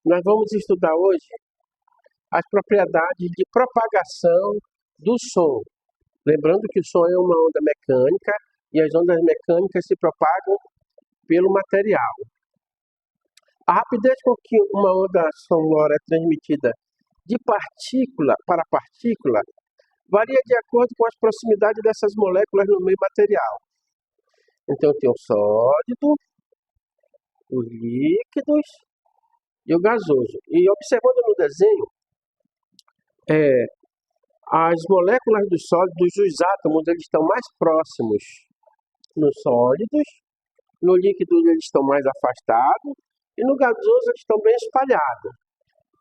Nós vamos estudar hoje as propriedades de propagação do som. Lembrando que o som é uma onda mecânica e as ondas mecânicas se propagam pelo material. A rapidez com que uma onda sonora é transmitida de partícula para partícula varia de acordo com as proximidades dessas moléculas no meio material. Então tem o sólido, os líquidos e o gasoso. E observando no desenho, as moléculas dos sólidos, os átomos, eles estão mais próximos nos sólidos, no líquido eles estão mais afastados e no gasoso eles estão bem espalhados.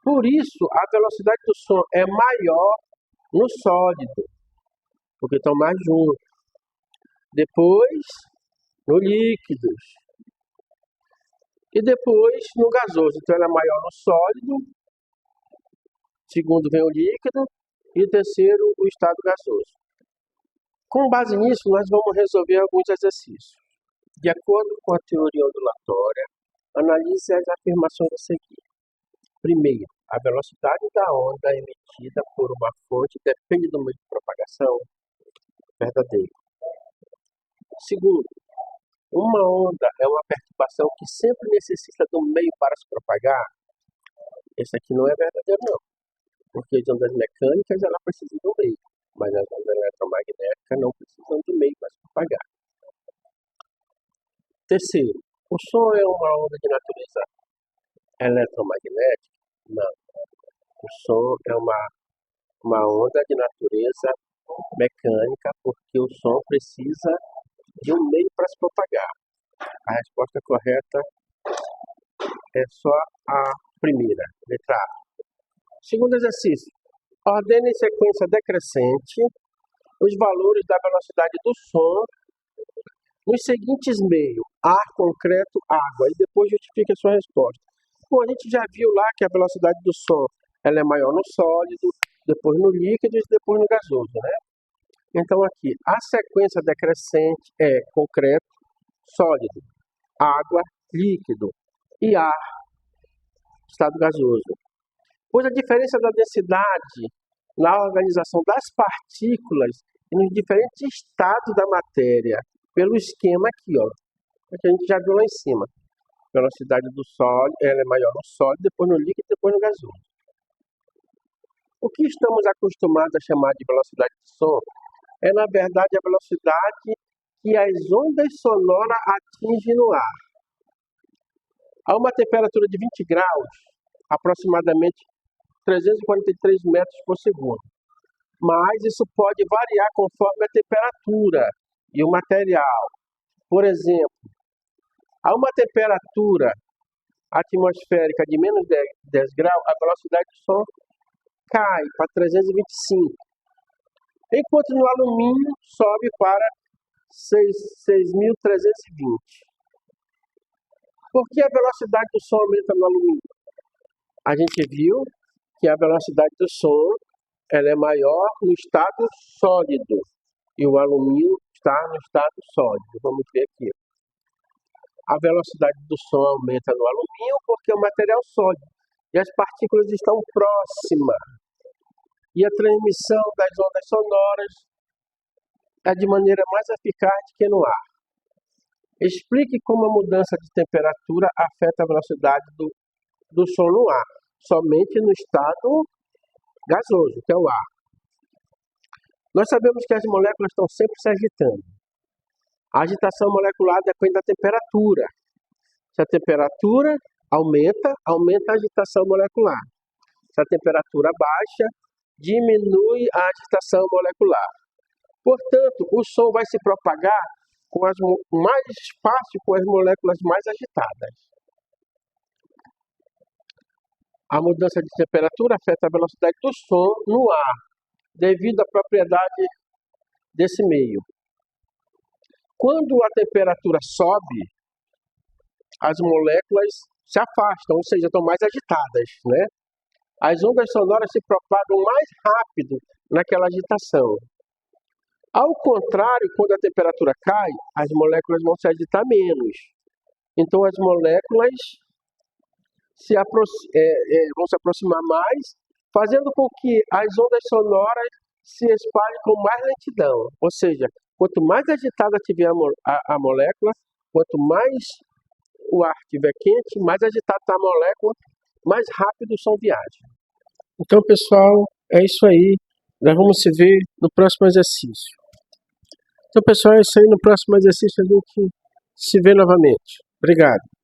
Por isso, a velocidade do som é maior no sólido, porque estão mais juntos. Depois, no líquidos. E depois, no gasoso. Então, ela é maior no sólido. Segundo vem o líquido. E o terceiro, o estado gasoso. Com base nisso, nós vamos resolver alguns exercícios. De acordo com a teoria ondulatória, analise as afirmações a seguir. Primeiro, a velocidade da onda emitida por uma fonte depende do meio de propagação. Verdadeiro. Segundo, uma onda é uma perturbação que sempre necessita do meio para se propagar. Esse aqui não é verdadeiro, não. Porque as ondas mecânicas, elas precisam do meio. Mas as ondas eletromagnéticas não precisam do meio para se propagar. Terceiro, o som é uma onda de natureza eletromagnética? Não. O som é uma onda de natureza mecânica porque o som precisa de um meio para se propagar. A resposta correta é só a primeira, letra A. Segundo exercício. Ordene em sequência decrescente os valores da velocidade do som nos seguintes meios: ar, concreto, água. E depois justifique a sua resposta. Bom, a gente já viu lá que a velocidade do som ela é maior no sólido, depois no líquido e depois no gasoso, né? Então aqui, a sequência decrescente é concreto, sólido, água, líquido e ar, estado gasoso. Pois a diferença da densidade na organização das partículas e nos diferentes estados da matéria, pelo esquema aqui, ó, que a gente já viu lá em cima. A velocidade do sólido ela é maior no sólido, depois no líquido e depois no gasoso. O que estamos acostumados a chamar de velocidade do som é, na verdade, a velocidade que as ondas sonoras atingem no ar. A uma temperatura de 20 graus, aproximadamente 343 metros por segundo. Mas isso pode variar conforme a temperatura e o material. Por exemplo, a uma temperatura atmosférica de menos 10 graus, a velocidade do som cai para 325. Enquanto no alumínio sobe para 6.320. Por que a velocidade do som aumenta no alumínio? A gente viu que a velocidade do som ela é maior no estado sólido e o alumínio está no estado sólido. Vamos ver aqui. A velocidade do som aumenta no alumínio porque é um material sólido e as partículas estão próximas. E a transmissão das ondas sonoras é de maneira mais eficaz que no ar. Explique como a mudança de temperatura afeta a velocidade do som no ar. Somente no estado gasoso, que é o ar. Nós sabemos que as moléculas estão sempre se agitando. A agitação molecular depende da temperatura. Se a temperatura aumenta a agitação molecular. Se a temperatura baixa, diminui a agitação molecular. Portanto, o som vai se propagar mais fácil com as moléculas mais agitadas. A mudança de temperatura afeta a velocidade do som no ar, devido à propriedade desse meio. Quando a temperatura sobe, as moléculas se afastam, ou seja, estão mais agitadas, né? As ondas sonoras se propagam mais rápido naquela agitação. Ao contrário, quando a temperatura cai, as moléculas vão se agitar menos. Então as moléculas vão se aproximar mais, fazendo com que as ondas sonoras se espalhem com mais lentidão. Ou seja, quanto mais agitada tiver a molécula, quanto mais o ar estiver quente, mais agitada está a molécula, mais rápido o som viaja. Então, pessoal, é isso aí. Nós vamos se ver no próximo exercício. Então, pessoal, é isso aí. No próximo exercício a gente se vê novamente. Obrigado.